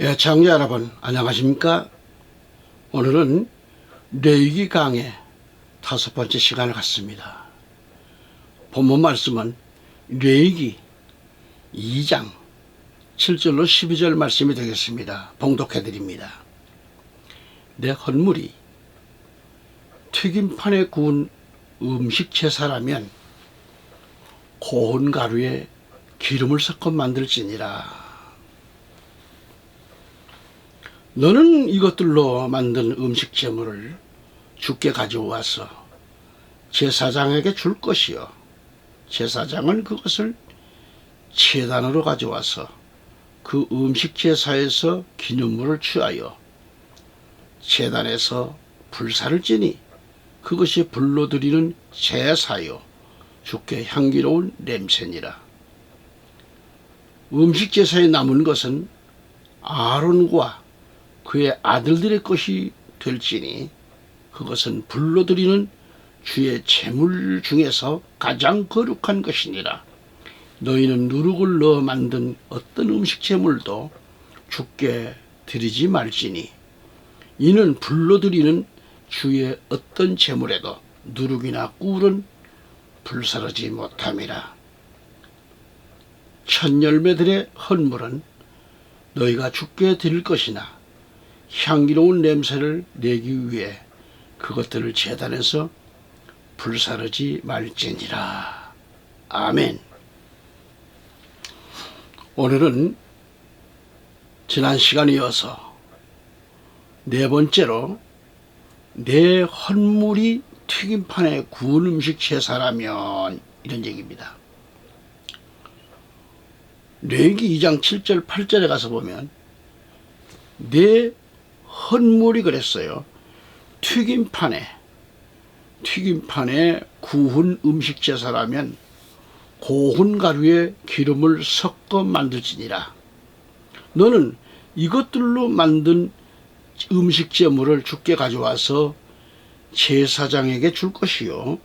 애청자 여러분 안녕하십니까? 오늘은 레위기 강의 5번째 시간을 갖습니다. 본문 말씀은 레위기 2장 7절로 12절 말씀이 되겠습니다. 봉독해 드립니다. 내 헌물이 튀김판에 구운 음식 제사라면 고운 가루에 기름을 섞어 만들지니라. 너는 이것들로 만든 음식 제물을 주께 가져와서 제사장에게 줄 것이요, 제사장은 그것을 제단으로 가져와서 그 음식 제사에서 기념물을 취하여 제단에서 불사를 지니 그것이 불로 드리는 제사요 주께 향기로운 냄새니라. 음식 제사에 남은 것은 아론과 그의 아들들의 것이 될지니 그것은 불로 드리는 주의 제물 중에서 가장 거룩한 것이니라. 너희는 누룩을 넣어 만든 어떤 음식 제물도 주께 드리지 말지니 이는 불로 드리는 주의 어떤 제물에도 누룩이나 꿀은 불사르지 못함이라. 첫 열매들의 헌물은 너희가 주께 드릴 것이나 향기로운 냄새를 내기 위해 그것들을 제단에서 불사르지 말지니라. 아멘. 오늘은 지난 시간에 이어서 네 번째로 내 헌물이 튀김판에 구운 음식 제사라면 이런 얘기입니다. 레위기 2장 7절 8절에 가서 보면 내 헌물이 그랬어요. 튀김판에 구운 음식 제사라면 고운 가루에 기름을 섞어 만들지니라. 너는 이것들로 만든 음식 제물을 주께 가져와서 제사장에게 줄 것이요,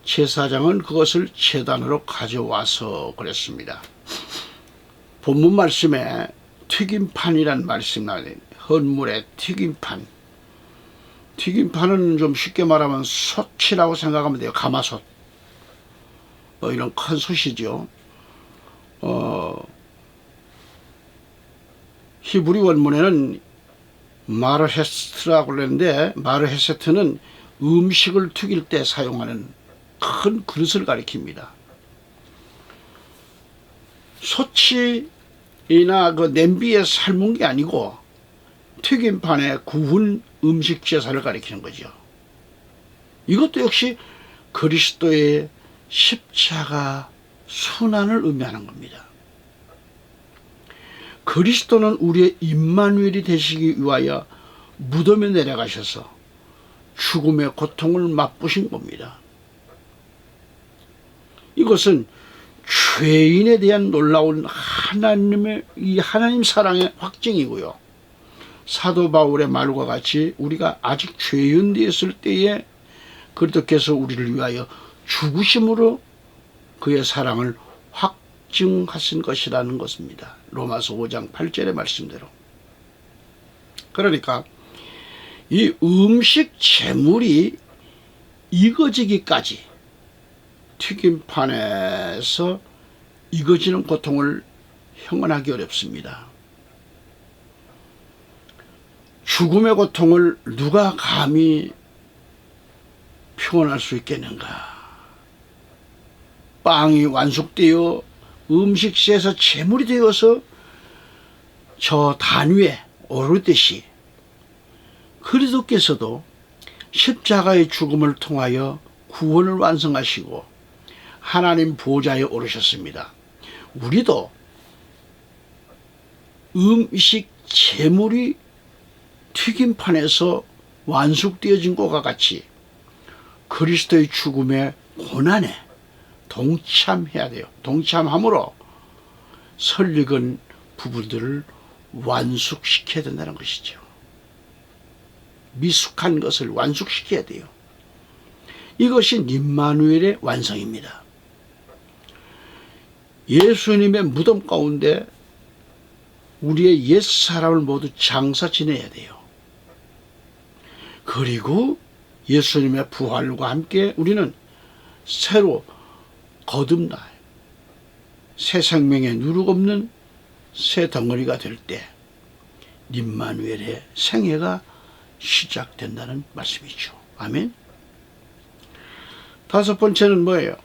제사장은 그것을 제단으로 가져와서 그랬습니다. 본문 말씀에 튀김판이란 말씀이 나와요. 헌물의 튀김판. 튀김판은 좀 쉽게 말하면 솥이라고 생각하면 돼요. 가마솥. 이런 큰 솥이죠. 히브리 원문에는 마르헤스트라고 그러는데, 마르헤세트는 음식을 튀길 때 사용하는 큰 그릇을 가리킵니다. 솥이나 그 냄비에 삶은 게 아니고 튀김판에 구운 음식 제사를 가리키는 거죠. 이것도 역시 그리스도의 십자가 순환을 의미하는 겁니다. 그리스도는 우리의 임마누엘이 되시기 위하여 무덤에 내려가셔서 죽음의 고통을 맛보신 겁니다. 이것은 죄인에 대한 놀라운 하나님 사랑의 확증이고요, 사도 바울의 말과 같이 우리가 아직 죄인 되었을 때에 그리스도께서 우리를 위하여 죽으심으로 그의 사랑을 확증하신 것이라는 것입니다. 로마서 5장 8절의 말씀대로. 그러니까 이 음식 제물이 익어지기까지 튀김판에서 익어지는 고통을 형언하기 어렵습니다. 죽음의 고통을 누가 감히 표현할 수 있겠는가? 빵이 완숙되어 음식에서 제물이 되어서 저 단 위에 오르듯이 그리스도께서도 십자가의 죽음을 통하여 구원을 완성하시고 하나님 보좌에 오르셨습니다. 우리도 음식 제물이 튀김판에서 완숙되어진 것과 같이 그리스도의 죽음의 고난에 동참해야 돼요. 동참함으로 설익은 부분들을 완숙시켜야 된다는 것이죠. 미숙한 것을 완숙시켜야 돼요. 이것이 임마누엘의 완성입니다. 예수님의 무덤 가운데 우리의 옛 사람을 모두 장사 지내야 돼요. 그리고 예수님의 부활과 함께 우리는 새로 거듭나요. 새 생명의 누룩 없는 새 덩어리가 될 때 임마누엘의 생애가 시작된다는 말씀이죠. 아멘. 다섯 번째는 뭐예요?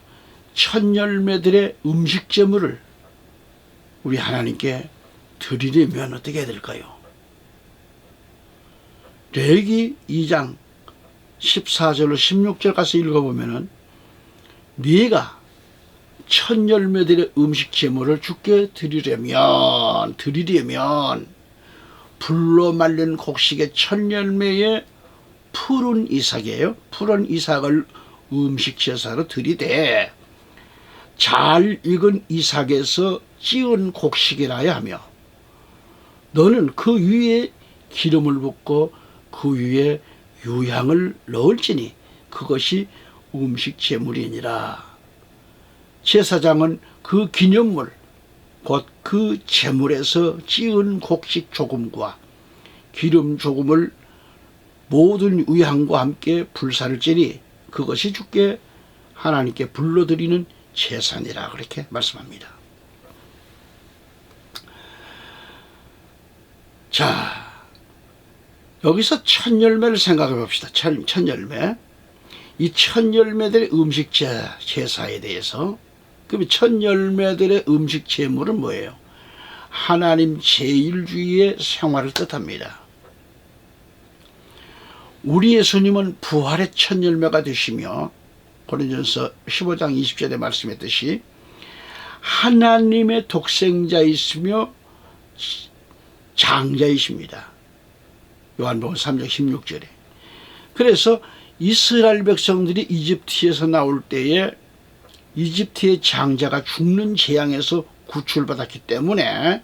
첫 열매들의 음식 제물을 우리 하나님께 드리려면 어떻게 해야 될까요? 레위기 2장 14절로 16절 가서 읽어보면은 네가 첫 열매들의 음식 제물을 주께 드리려면 불로 말린 곡식의 첫 열매의 푸른 이삭이에요. 푸른 이삭을 음식 제사로 드리되 잘 익은 이삭에서 찌은 곡식이라야 하며 너는 그 위에 기름을 붓고 그 위에 유향을 넣을지니 그것이 음식 제물이니라. 제사장은 그 기념물 곧 그 제물에서 찌은 곡식 조금과 기름 조금을 모든 유향과 함께 불사를 찌니 그것이 주께 하나님께 불러드리는 제사니라. 그렇게 말씀합니다. 자, 여기서 첫 열매를 생각해 봅시다. 첫 열매. 이 첫 열매들의 음식 제사에 대해서, 그럼 첫 열매들의 음식 제물은 뭐예요? 하나님 제일주의의 생활을 뜻합니다. 우리 예수님은 부활의 첫 열매가 되시며 고린도전서 15장 20절에 말씀했듯이 하나님의 독생자이시며 장자이십니다. 요한복음 3장 16절에. 그래서 이스라엘 백성들이 이집트에서 나올 때에 이집트의 장자가 죽는 재앙에서 구출받았기 때문에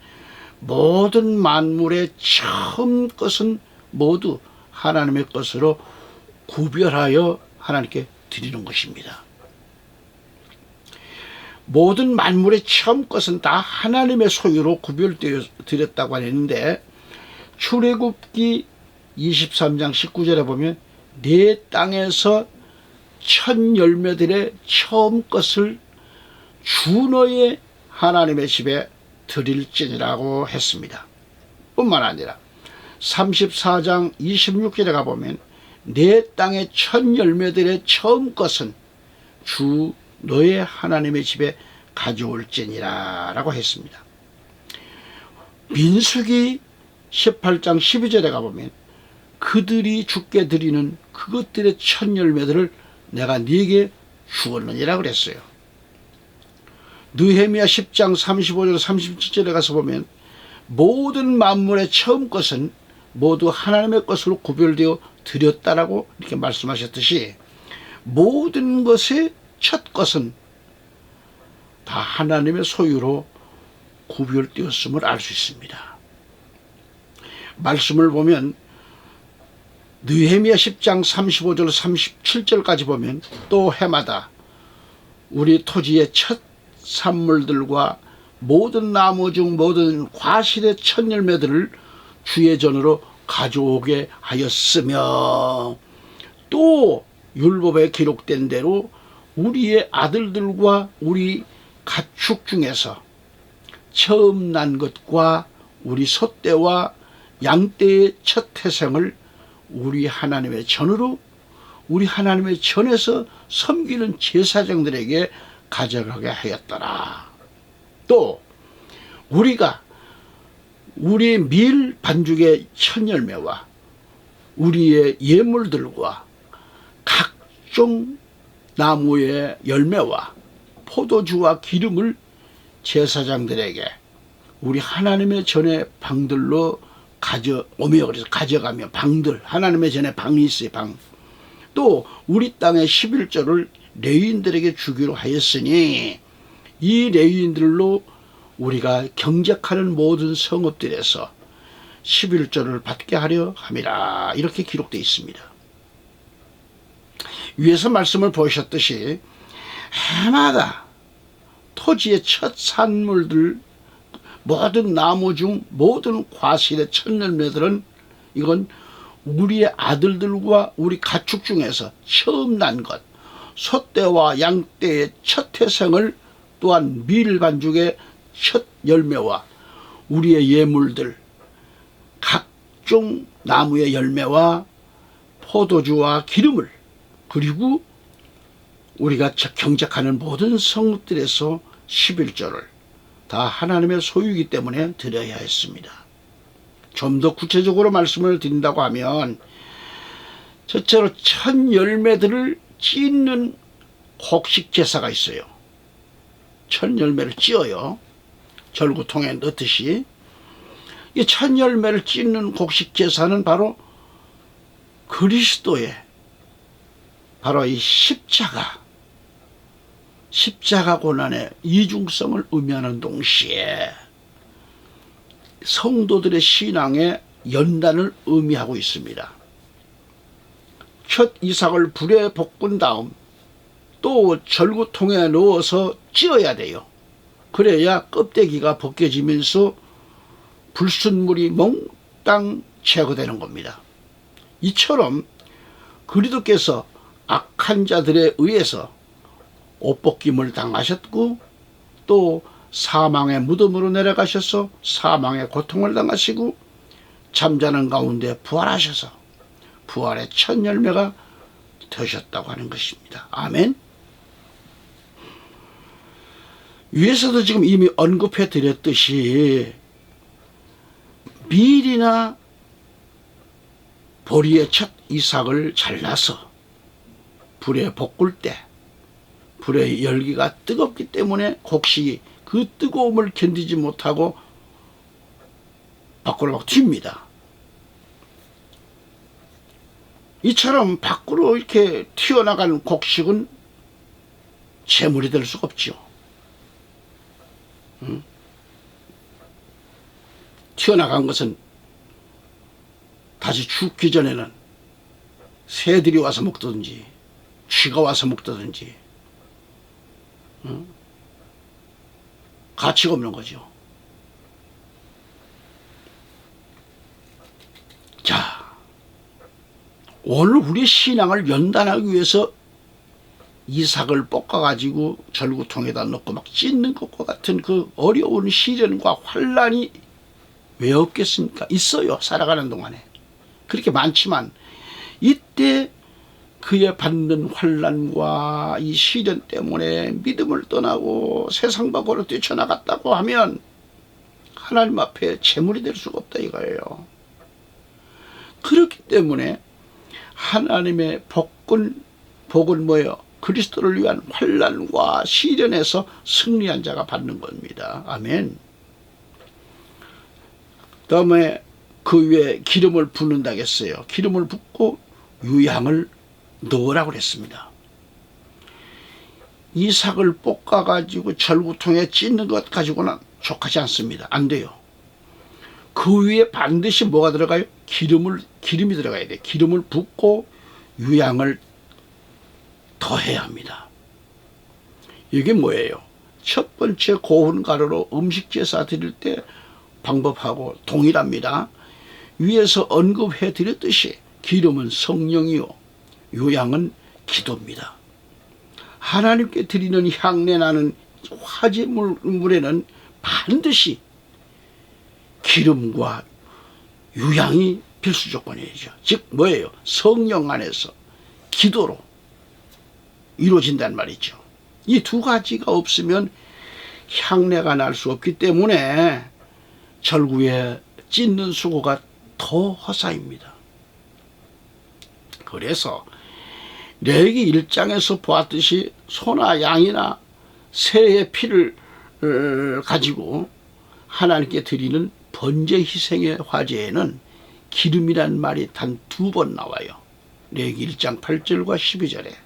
모든 만물의 처음 것은 모두 하나님의 것으로 구별하여 하나님께 드리는 것입니다. 모든 만물의 처음 것은 다 하나님의 소유로 구별되어 드렸다고 했는데 출애굽기 23장 19절에 보면 내 땅에서 첫 열매들의 처음 것을 주 너의 하나님의 집에 드릴지니라고 했습니다. 뿐만 아니라 34장 26절에 가보면 내 땅의 첫 열매들의 처음 것은 주 너의 하나님의 집에 가져올지니라 라고 했습니다. 민수기 18장 12절에 가보면 그들이 주께 드리는 그것들의 첫 열매들을 내가 네게 주었느니라 그랬어요. 느헤미야 10장 35절 37절에 가서 보면 모든 만물의 처음 것은 모두 하나님의 것으로 구별되어 드렸다라고 이렇게 말씀하셨듯이 모든 것의 첫 것은 다 하나님의 소유로 구별되었음을 알 수 있습니다. 말씀을 보면 느헤미야 10장 35절 37절까지 보면 또 해마다 우리 토지의 첫 산물들과 모든 나무 중 모든 과실의 첫 열매들을 주의 전으로 가져오게 하였으며 또 율법에 기록된 대로 우리의 아들들과 우리 가축 중에서 처음 난 것과 우리 소떼와 양떼의 첫 태생을 우리 하나님의 전으로 우리 하나님의 전에서 섬기는 제사장들에게 가져가게 하였더라. 또 우리가 우리의 밀 반죽의 첫 열매와 우리의 예물들과 각종 나무의 열매와 포도주와 기름을 제사장들에게 우리 하나님의 전의 방들로 가져오며 그래서 가져가며 방들 하나님의 전에 방이 있어요. 방. 또 우리 땅의 11조를 레위인들에게 주기로 하였으니 이 레위인들로 우리가 경작하는 모든 성읍들에서 11조를 받게 하려 함이라 이렇게 기록되어 있습니다. 위에서 말씀을 보셨듯이 해마다 토지의 첫 산물들 모든 나무 중 모든 과실의 첫 열매들은 이건 우리의 아들들과 우리 가축 중에서 처음 난 것, 소떼와 양떼의 첫 태생을, 또한 밀 반죽의 첫 열매와 우리의 예물들, 각종 나무의 열매와 포도주와 기름을, 그리고 우리가 경작하는 모든 성읍들에서 11조를 다 하나님의 소유이기 때문에 드려야 했습니다. 좀 더 구체적으로 말씀을 드린다고 하면, 첫째로 첫 열매들을 찢는 곡식 제사가 있어요. 첫 열매를 찧어요. 절구통에 넣듯이. 이 첫 열매를 찢는 곡식 제사는 바로 그리스도의, 바로 이 십자가 고난의 이중성을 의미하는 동시에 성도들의 신앙의 연단을 의미하고 있습니다. 첫 이삭을 불에 볶은 다음 또 절구통에 넣어서 찧어야 돼요. 그래야 껍데기가 벗겨지면서 불순물이 몽땅 제거되는 겁니다. 이처럼 그리스도께서 악한 자들에 의해서 옷벗김을 당하셨고, 또 사망의 무덤으로 내려가셔서 사망의 고통을 당하시고, 잠자는 가운데 부활하셔서 부활의 첫 열매가 되셨다고 하는 것입니다. 아멘. 위에서도 지금 이미 언급해 드렸듯이 밀이나 보리의 첫 이삭을 잘라서 불에 볶을 때 불의 열기가 뜨겁기 때문에 곡식이 그 뜨거움을 견디지 못하고 밖으로 막 튑니다. 이처럼 밖으로 이렇게 튀어나간 곡식은 제물이 될 수가 없죠. 튀어나간 것은 다시 죽기 전에는 새들이 와서 먹든지 쥐가 와서 먹든지 가치가 없는 거죠. 자, 오늘 우리 신앙을 연단하기 위해서 이삭을 볶아가지고 절구통에다 넣고 막 찢는 것과 같은 그 어려운 시련과 환란이 왜 없겠습니까? 있어요, 살아가는 동안에. 그렇게 많지만 이때 그의 받는 환란과 이 시련 때문에 믿음을 떠나고 세상 밖으로 뛰쳐나갔다고 하면 하나님 앞에 재물이 될 수가 없다 이거예요. 그렇기 때문에 하나님의 복은 뭐예요? 그리스도를 위한 환란과 시련에서 승리한 자가 받는 겁니다. 아멘. 다음에 그 위에 기름을 붓는다고 했어요. 기름을 붓고 유향을 넣으라고 그랬습니다. 이삭을 볶아가지고 절구통에 찢는 것 가지고는 족하지 않습니다. 안 돼요. 그 위에 반드시 뭐가 들어가요? 기름이 들어가야 돼요. 기름을 붓고 유향을 더해야 합니다. 이게 뭐예요? 첫 번째 고운 가루로 음식 제사 드릴 때 방법하고 동일합니다. 위에서 언급해 드렸듯이 기름은 성령이요, 유향은 기도입니다. 하나님께 드리는 향내 나는 화제물에는 반드시 기름과 유향이 필수 조건이죠. 즉 뭐예요? 성령 안에서 기도로 이루어진단 말이죠. 이 두 가지가 없으면 향내가 날 수 없기 때문에 절구에 찢는 수고가 더 허사입니다. 그래서 레위기 1장에서 보았듯이 소나 양이나 새의 피를 가지고 하나님께 드리는 번제 희생의 화제에는 기름이란 말이 단 2번 나와요. 레위기 1장 8절과 12절에.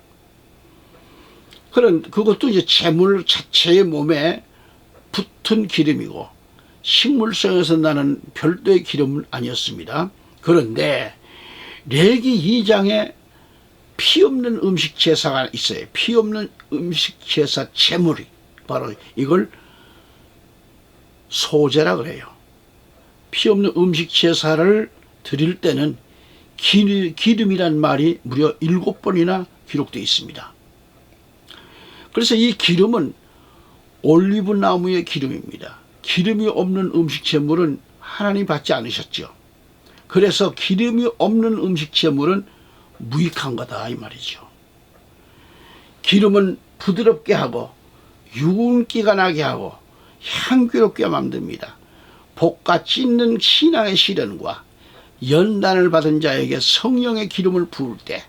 그것도 이제 제물 자체의 몸에 붙은 기름이고 식물성에서 나는 별도의 기름은 아니었습니다. 그런데 레위기 2장에 피 없는 음식 제사가 있어요. 피 없는 음식 제사 제물이 바로 이걸 소제라 그래요. 피 없는 음식 제사를 드릴 때는 기름이란 말이 무려 7번이나 기록되어 있습니다. 그래서 이 기름은 올리브 나무의 기름입니다. 기름이 없는 음식 제물은 하나님 받지 않으셨죠. 그래서 기름이 없는 음식 제물은 무익한 거다 이 말이죠. 기름은 부드럽게 하고 윤기가 나게 하고 향기롭게 만듭니다. 볶아 찢는 신앙의 시련과 연단을 받은 자에게 성령의 기름을 부을 때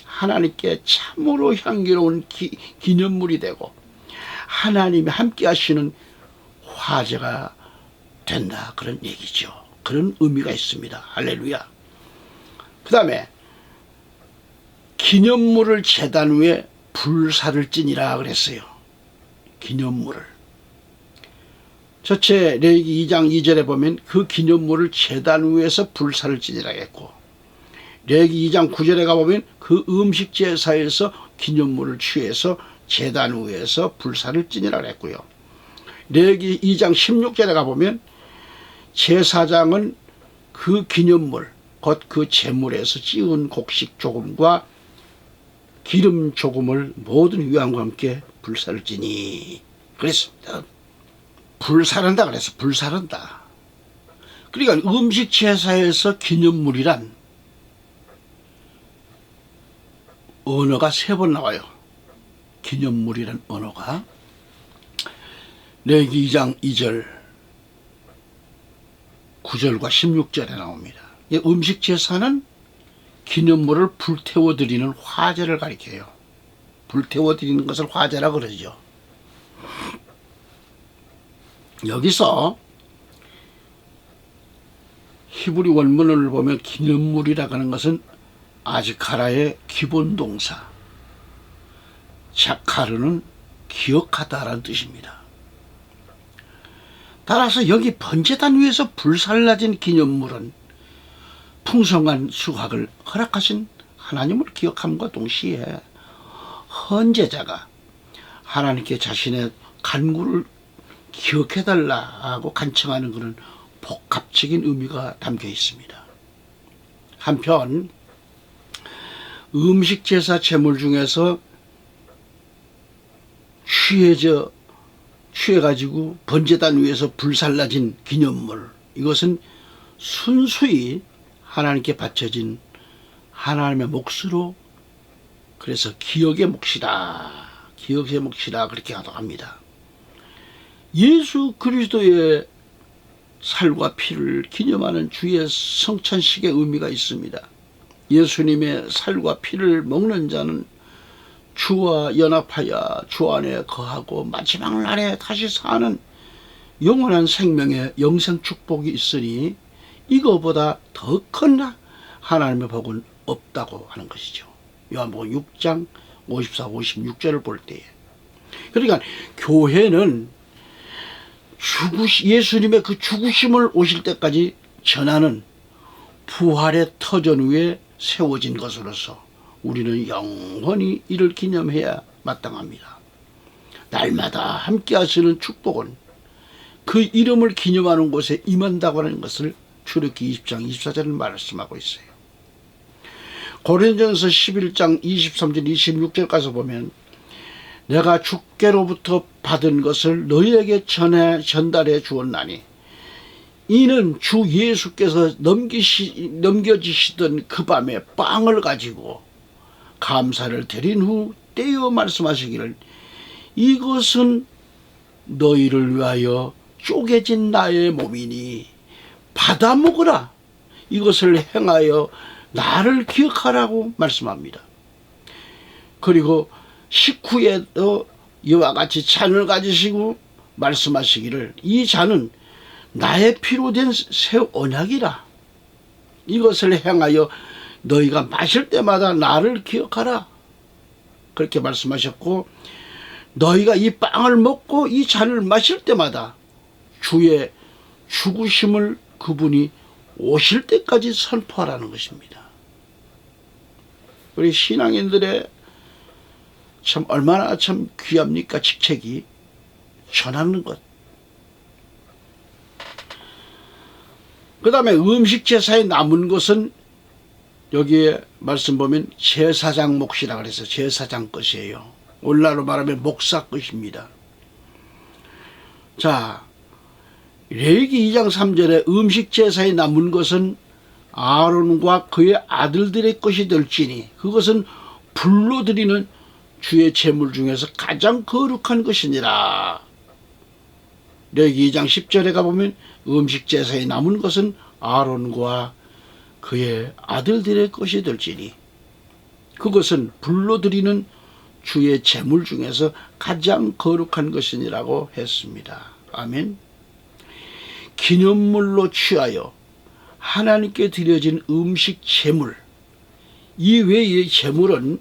하나님께 참으로 향기로운 기념물이 되고 하나님이 함께 하시는 화제가 된다 그런 얘기죠. 그런 의미가 있습니다. 할렐루야. 그 다음에 기념물을 제단 위에 불사를 찌니라 그랬어요. 기념물을. 첫째 레위기 2장 2절에 보면 그 기념물을 제단 위에서 불사를 찌니라 했고, 레위기 2장 9절에 가보면 그 음식 제사에서 기념물을 취해서 제단 위에서 불사를 찌니라 했고요. 레위기 2장 16절에 가보면 제사장은 그 기념물 곧 그 제물에서 찌운 곡식 조금과 기름 조금을 모든 위안과 함께 불사를 찌니 그랬습니다. 불사른다 그래서 불사른다. 그러니까 음식 제사에서 기념물이란 언어가 3번 나와요. 기념물이란 언어가 레위기 2장 2절 9절과 16절에 나옵니다. 음식 제사는 기념물을 불태워 드리는 화제를 가리켜요. 불태워 드리는 것을 화제라 그러죠. 여기서 히브리 원문을 보면 기념물이라고 하는 것은 아즈카라의 기본 동사, 자카르는 기억하다라는 뜻입니다. 따라서 여기 번제단 위에서 불살라진 기념물은 풍성한 수확을 허락하신 하나님을 기억함과 동시에 헌제자가 하나님께 자신의 간구를 기억해달라고 간청하는 그런 복합적인 의미가 담겨 있습니다. 한편 음식 제사 제물 중에서 취해가지고 번제단 위에서 불살라진 기념물, 이것은 순수히 하나님께 바쳐진 하나님의 몫으로, 그래서 기억의 몫이다, 기억의 몫이다 그렇게 하도록 합니다. 예수 그리스도의 살과 피를 기념하는 주의 성찬식의 의미가 있습니다. 예수님의 살과 피를 먹는 자는 주와 연합하여 주 안에 거하고 마지막 날에 다시 사는 영원한 생명의 영생 축복이 있으니 이거보다 더 큰 하나님의 복은 없다고 하는 것이죠. 요한복음 6장 54, 56절을 볼 때에. 그러니까 교회는 예수님의 그 죽으심을 오실 때까지 전하는 부활의 터전 위에 세워진 것으로서 우리는 영원히 이를 기념해야 마땅합니다. 날마다 함께 하시는 축복은 그 이름을 기념하는 곳에 임한다고 하는 것을 출애굽기 20장 24절을 말씀하고 있어요. 고린도전서 11장 23절 26절 가서 보면 내가 주께로부터 받은 것을 너희에게 전달해 주었나니 이는 주 예수께서 넘겨지시던 그 밤에 빵을 가지고 감사를 드린 후 떼어 말씀하시기를 이것은 너희를 위하여 쪼개진 나의 몸이니 받아 먹으라. 이것을 행하여 나를 기억하라고 말씀합니다. 그리고 식후에도 이와 같이 잔을 가지시고 말씀하시기를 이 잔은 나의 피로 된 새 언약이라. 이것을 행하여 너희가 마실 때마다 나를 기억하라. 그렇게 말씀하셨고, 너희가 이 빵을 먹고 이 잔을 마실 때마다 주의 죽으심을 그분이 오실 때까지 선포하라는 것입니다. 우리 신앙인들의 참 얼마나 참 귀합니까? 직책이 전하는 것. 그 다음에 음식 제사에 남은 것은 여기에 말씀 보면 제사장 몫이라 그래서 제사장 것이에요. 오늘날로 말하면 목사 것입니다. 자, 레위기 2장 3절에 음식 제사에 남은 것은 아론과 그의 아들들의 것이 될지니 그것은 불로 드리는 주의 제물 중에서 가장 거룩한 것이니라. 레위기 2장 10절에 가보면 음식 제사에 남은 것은 아론과 그의 아들들의 것이 될지니 그것은 불로 드리는 주의 제물 중에서 가장 거룩한 것이니라고 했습니다. 아멘. 기념물로 취하여 하나님께 드려진 음식 제물 이 외의 제물은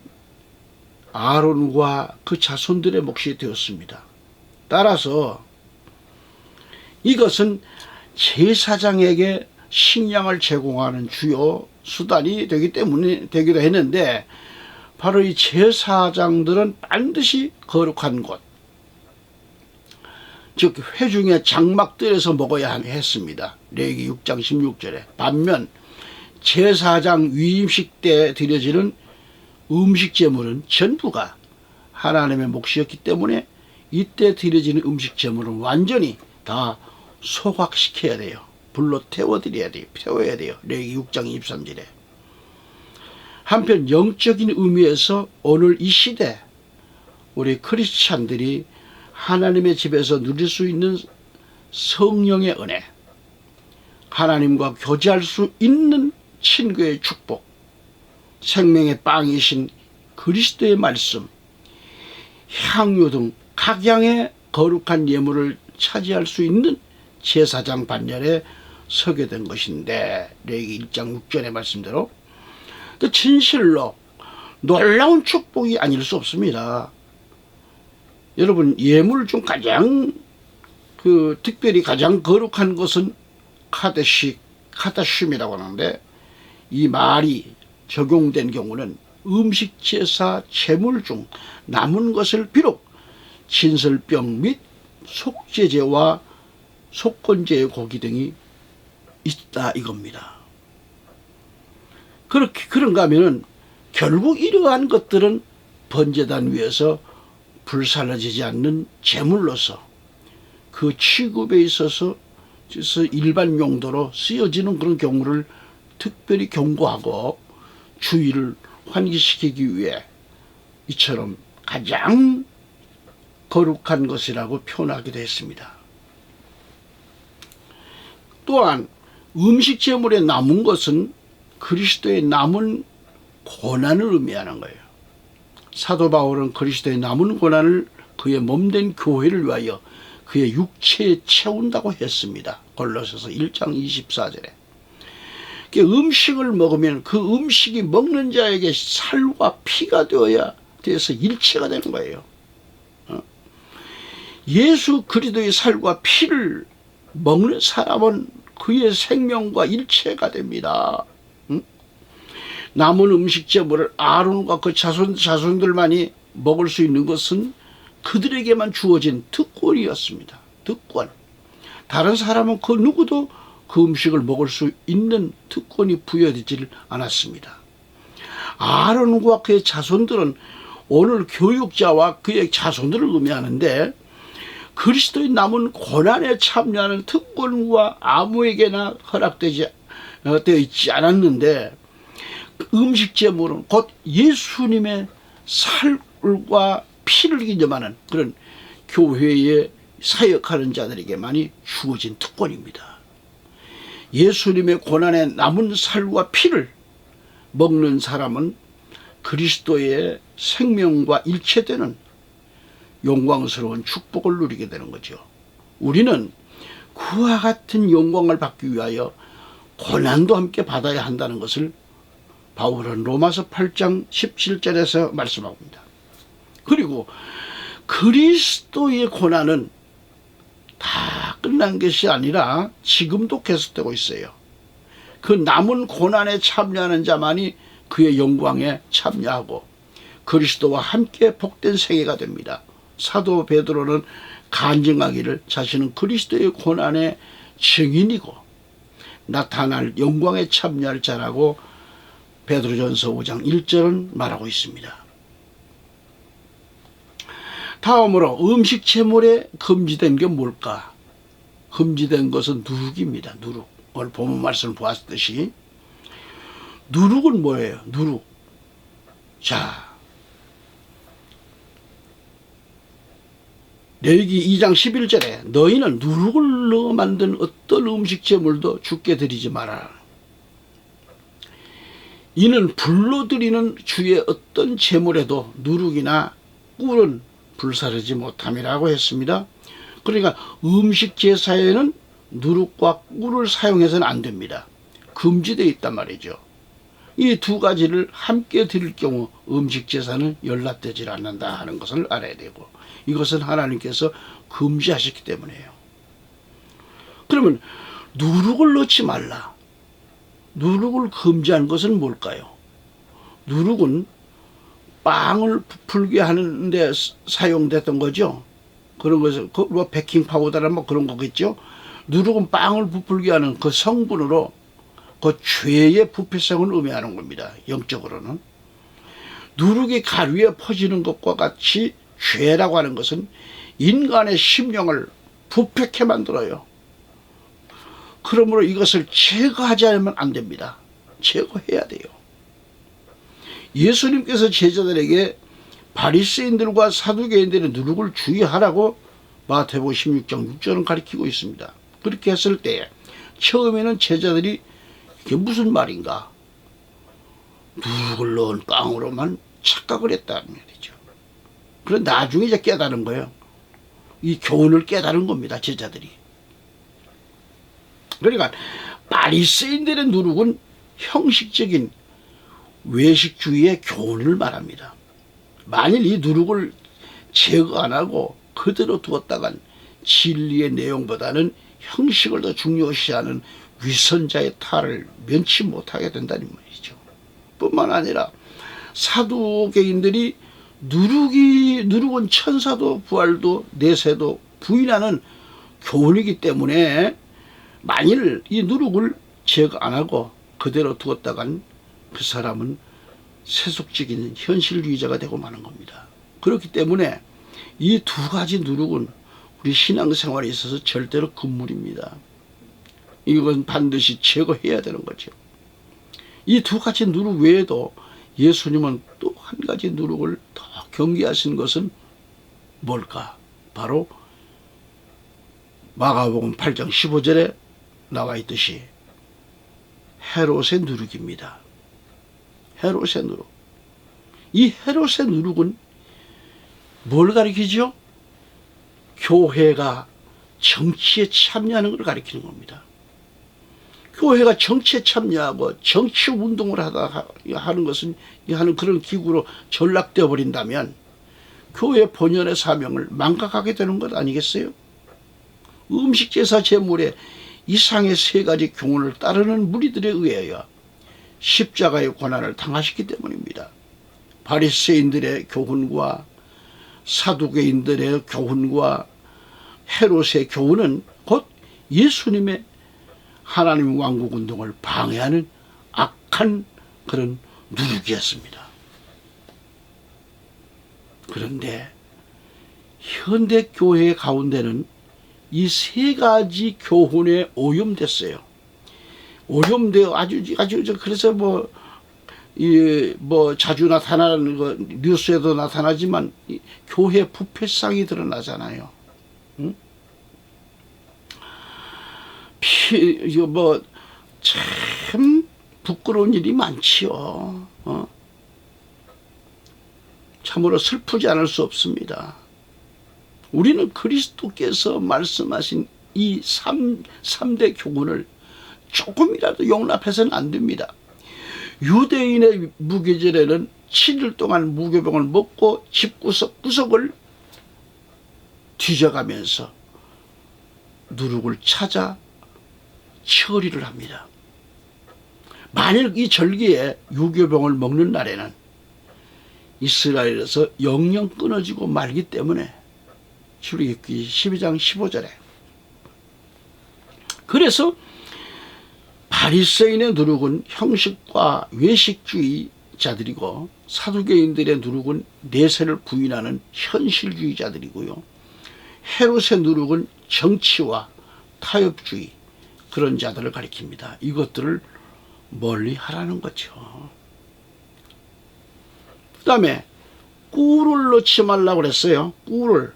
아론과 그 자손들의 몫이 되었습니다. 따라서 이것은 제사장에게 식량을 제공하는 주요 수단이 되기도 했는데 바로 이 제사장들은 반드시 거룩한 곳, 즉 회중의 장막들에서 먹어야 했습니다. 레위기 6장 16절에. 반면 제사장 위임식 때 드려지는 음식 제물은 전부가 하나님의 몫이었기 때문에 이때 드려지는 음식 제물은 완전히 다 소각시켜야 돼요. 불로 태워야 돼요. 레위기 6장 23절에. 한편 영적인 의미에서 오늘 이 시대 우리 크리스찬들이 하나님의 집에서 누릴 수 있는 성령의 은혜, 하나님과 교제할 수 있는 친구의 축복, 생명의 빵이신 그리스도의 말씀, 향유 등 각양의 거룩한 예물을 차지할 수 있는 제사장 반열에 서게 된 것인데 레위기 1장 6절의 말씀대로 진실로 놀라운 축복이 아닐 수 없습니다. 여러분, 예물 중 가장 특별히 가장 거룩한 것은 카다심이라고 하는데 이 말이 적용된 경우는 음식 제사 제물 중 남은 것을 비록 진설병 및 속죄제와 속건제의 고기 등이 있다 이겁니다. 그런가 하면은 결국 이러한 것들은 번제단 위에서 불살라지지 않는 제물로서 그 취급에 있어서 일반 용도로 쓰여지는 그런 경우를 특별히 경고하고 주의를 환기시키기 위해 이처럼 가장 거룩한 것이라고 표현하기도 했습니다. 또한 음식 제물에 남은 것은 그리스도의 남은 고난을 의미하는 거예요. 사도 바울은 그리스도의 남은 고난을 그의 몸된 교회를 위하여 그의 육체에 채운다고 했습니다. 골로새서 1장 24절에. 음식을 먹으면 그 음식이 먹는 자에게 살과 피가 되어서 일체가 되는 거예요. 예수 그리스도의 살과 피를 먹는 사람은 그의 생명과 일체가 됩니다. 남은 음식 제물을 아론과 그 자손들만이 먹을 수 있는 것은 그들에게만 주어진 특권이었습니다. 특권. 다른 사람은 그 누구도 그 음식을 먹을 수 있는 특권이 부여되지 않았습니다. 아론과 그의 자손들은 오늘 교육자와 그의 자손들을 의미하는데 그리스도의 남은 고난에 참여하는 특권과 아무에게나 허락되어 있지 않았는데 음식 제물은 곧 예수님의 살과 피를 기념하는 그런 교회에 사역하는 자들에게만이 주어진 특권입니다. 예수님의 고난에 남은 살과 피를 먹는 사람은 그리스도의 생명과 일체되는 영광스러운 축복을 누리게 되는 거죠. 우리는 그와 같은 영광을 받기 위하여 고난도 함께 받아야 한다는 것을 바울은 로마서 8장 17절에서 말씀합니다. 그리고 그리스도의 고난은 다 끝난 것이 아니라 지금도 계속되고 있어요. 그 남은 고난에 참여하는 자만이 그의 영광에 참여하고 그리스도와 함께 복된 생애가 됩니다. 사도 베드로는 간증하기를 자신은 그리스도의 고난의 증인이고 나타날 영광에 참여할 자라고 베드로전서 5장 1절은 말하고 있습니다. 다음으로 음식 제물에 금지된 게 뭘까? 금지된 것은 누룩입니다. 누룩. 오늘 본문 말씀을 보았듯이 누룩은 뭐예요? 누룩. 자, 레위기 2장 11절에 너희는 누룩을 넣어 만든 어떤 음식 제물도 주께 드리지 말아라. 이는 불로 드리는 주의 어떤 제물에도 누룩이나 꿀은 불사르지 못함이라고 했습니다. 그러니까 음식 제사에는 누룩과 꿀을 사용해서는 안 됩니다. 금지되어 있단 말이죠. 이 두 가지를 함께 드릴 경우 음식 제사는 연락되질 않는다 하는 것을 알아야 되고, 이것은 하나님께서 금지하셨기 때문이에요. 그러면 누룩을 넣지 말라. 누룩을 금지한 것은 뭘까요? 누룩은 빵을 부풀게 하는데 사용됐던 거죠. 그런 것을 뭐 베이킹 파우더나 뭐 그런 거겠죠. 누룩은 빵을 부풀게 하는 그 성분으로 그 죄의 부패성을 의미하는 겁니다. 영적으로는 누룩이 가루에 퍼지는 것과 같이 죄라고 하는 것은 인간의 심령을 부패케 만들어요. 그러므로 이것을 제거하지 않으면 안 됩니다. 제거해야 돼요. 예수님께서 제자들에게 바리새인들과 사두개인들의 누룩을 주의하라고 마태복음 16장 6절은 가르치고 있습니다. 그렇게 했을 때 처음에는 제자들이 이게 무슨 말인가? 누룩을 넣은 빵으로만 착각을 했다는 말이죠. 그런데 나중에 이제 깨달은 거예요. 이 교훈을 깨달은 겁니다. 제자들이. 그러니까 바리새인들의 누룩은 형식적인 외식주의의 교훈을 말합니다. 만일 이 누룩을 제거 안 하고 그대로 두었다간 진리의 내용보다는 형식을 더 중요시하는 위선자의 탈을 면치 못하게 된다는 말이죠. 뿐만 아니라 사두개인들이 누룩은 천사도 부활도 내세도 부인하는 교훈이기 때문에 만일 이 누룩을 제거 안 하고 그대로 두었다간 그 사람은 세속적인 현실주의자가 되고 마는 겁니다. 그렇기 때문에 이 두 가지 누룩은 우리 신앙생활에 있어서 절대로 금물입니다. 이건 반드시 제거해야 되는 거죠. 이 두 가지 누룩 외에도 예수님은 또 한 가지 누룩을 더 경계하신 것은 뭘까? 바로 마가복음 8장 15절에 나와 있듯이 헤롯의 누룩입니다. 헤롯의 누룩. 이 헤롯의 누룩은 뭘 가리키죠? 교회가 정치에 참여하는 걸 가리키는 겁니다. 교회가 정치에 참여하고 정치 운동을 하는 것은 하는 그런 기구로 전락되어 버린다면 교회 본연의 사명을 망각하게 되는 것 아니겠어요? 음식 제사 제물에 이상의 세 가지 교훈을 따르는 무리들에 의하여 십자가의 고난을 당하셨기 때문입니다. 바리새인들의 교훈과 사두개인들의 교훈과 헤롯의 교훈은 곧 예수님의 하나님 왕국 운동을 방해하는 악한 그런 누룩이었습니다. 그런데 현대 교회 가운데는 이 세 가지 교훈에 오염됐어요. 오염되어 아주 그래서 자주 나타나는 거 뉴스에도 나타나지만 교회 부패성이 드러나잖아요. 응? 참 부끄러운 일이 많지요. 참으로 슬프지 않을 수 없습니다. 우리는 그리스도께서 말씀하신 이 3대 교훈을 조금이라도 용납해서는 안 됩니다. 유대인의 무교절에는 7일 동안 무교병을 먹고 집 구석구석을 뒤져가면서 누룩을 찾아 처리를 합니다. 만일 이 절기에 유교병을 먹는 날에는 이스라엘에서 영영 끊어지고 말기 때문에 출애굽기 12장 15절에 그래서 바리새인의 누룩은 형식과 외식주의자들이고 사두개인들의 누룩은 내세를 부인하는 현실주의자들이고요. 헤롯의 누룩은 정치와 타협주의 그런 자들을 가리킵니다. 이것들을 멀리 하라는 거죠. 그 다음에 꿀을 넣지 말라고 그랬어요. 꿀을.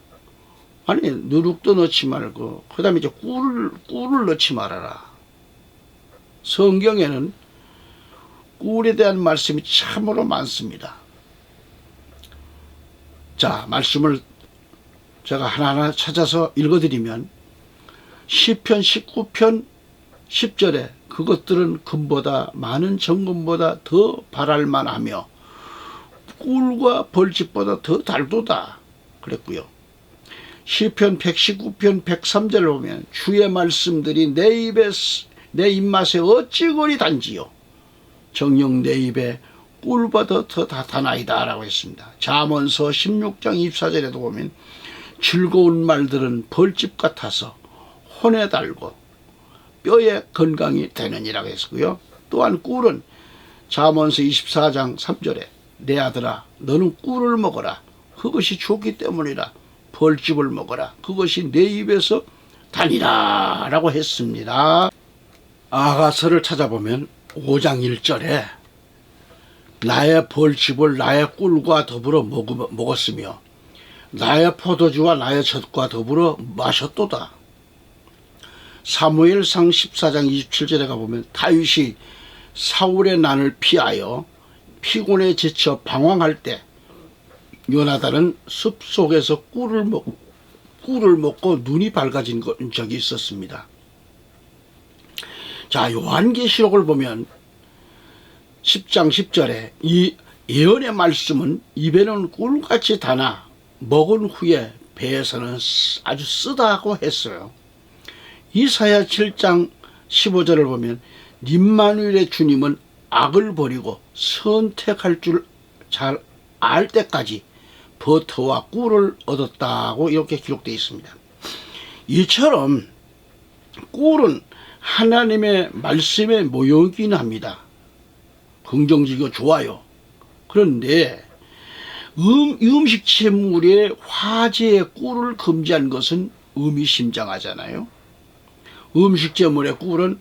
아니 누룩도 넣지 말고 그 다음에 이제 꿀을 넣지 말아라. 성경에는 꿀에 대한 말씀이 참으로 많습니다. 자, 말씀을 제가 하나하나 찾아서 읽어드리면 시편 19편 10절에 그것들은 금보다 많은 정금보다 더 바랄만하며 꿀과 벌집보다 더 달도다 그랬고요. 시편 119편 103절을 보면 주의 말씀들이 내 입맛에 어찌 그리 단지요 정녕 내 입에 꿀보다 더 다나이다 라고 했습니다. 잠언서 16장 24절에도 보면 즐거운 말들은 벌집 같아서 혼에 달고 뼈에 건강이 되느니라고 했고요. 또한 꿀은 잠언서 24장 3절에 내 아들아 너는 꿀을 먹어라 그것이 좋기 때문이라 벌집을 먹어라 그것이 내 입에서 다니라 라고 했습니다. 아가서를 찾아보면 5장 1절에 나의 벌집을 나의 꿀과 더불어 먹었으며 나의 포도주와 나의 젖과 더불어 마셨도다. 사무엘상 14장 27절에 가보면 다윗이 사울의 난을 피하여 피곤에 지쳐 방황할 때 요나단은 숲속에서 꿀을 먹고 눈이 밝아진 적이 있었습니다. 자, 요한계시록을 보면 10장 10절에 이 예언의 말씀은 입에는 꿀같이 다나 먹은 후에 배에서는 아주 쓰다고 했어요. 이사야 7장 15절을 보면 임마누엘의 주님은 악을 버리고 선택할 줄 잘 알 때까지 버터와 꿀을 얻었다고 이렇게 기록되어 있습니다. 이처럼 꿀은 하나님의 말씀의 모형이긴 합니다. 긍정적이고 좋아요. 그런데 음식 재물에 화재에 꿀을 금지한 것은 의미심장하잖아요. 음식 재물의 꿀은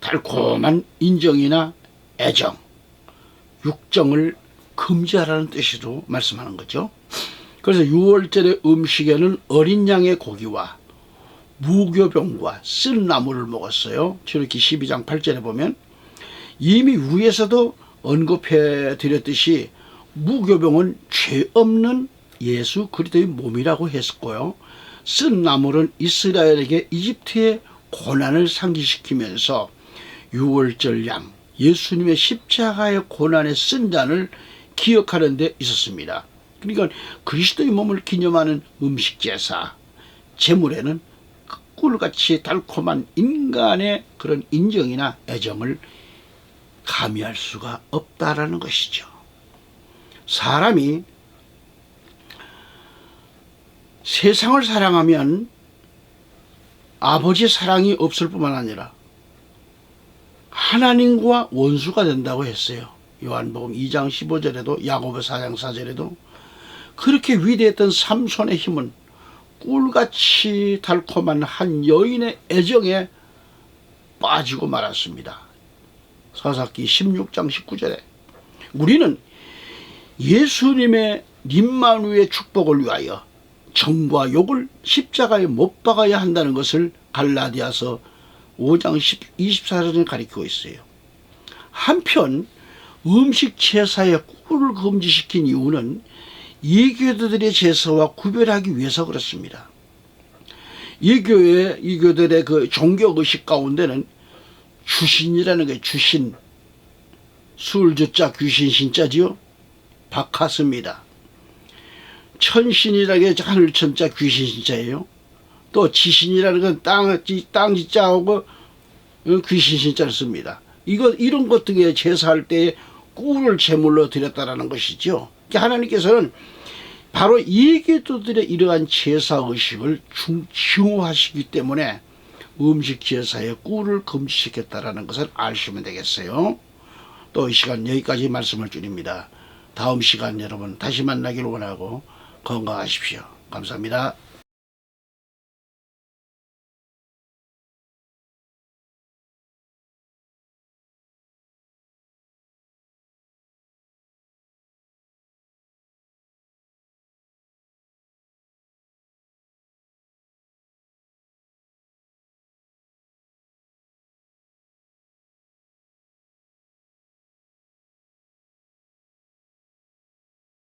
달콤한 인정이나 애정, 육정을 금지하라는 뜻으로 말씀하는 거죠. 그래서 6월절의 음식에는 어린 양의 고기와 무교병과 쓴 나물을 먹었어요. 출애굽기 12장 8절에 보면 이미 위에서도 언급해 드렸듯이 무교병은 죄 없는 예수 그리스도의 몸이라고 했었고요. 쓴 나물은 이스라엘에게 이집트의 고난을 상기시키면서 6월절 양 예수님의 십자가의 고난의 쓴 잔을 기억하는 데 있었습니다. 그러니까 그리스도의 몸을 기념하는 음식 제사 제물에는 꿀같이 달콤한 인간의 그런 인정이나 애정을 가미할 수가 없다라는 것이죠. 사람이 세상을 사랑하면 아버지 사랑이 없을 뿐만 아니라 하나님과 원수가 된다고 했어요. 요한복음 2장 15절에도 야고보 4장 4절에도 그렇게 위대했던 삼손의 힘은 꿀같이 달콤한 한 여인의 애정에 빠지고 말았습니다. 사사기 16장 19절에 우리는 예수님의 임마누의 축복을 위하여 정과 욕을 십자가에 못 박아야 한다는 것을 갈라디아서 5장 24절에 가리키고 있어요. 한편 음식 제사에 꿀을 금지시킨 이유는 이교도들의 제사와 구별하기 위해서 그렇습니다. 이교들의 그 종교의식 가운데는 주신이라는 게 주신, 술주자 귀신 신자지요. 박하스입니다. 천신이라는 게 하늘천자 귀신 신자예요. 또 지신이라는 건 땅 지자하고 귀신 신자를 씁니다. 이런 것들에 제사할 때 꿀을 제물로 드렸다라는 것이죠. 하나님께서는 바로 이교도들의 이러한 제사 의식을 증오하시기 때문에 음식 제사에 꿀을 금지시켰다라는 것을 아시면 되겠어요. 또 이 시간 여기까지 말씀을 드립니다. 다음 시간 여러분 다시 만나기를 원하고 건강하십시오. 감사합니다.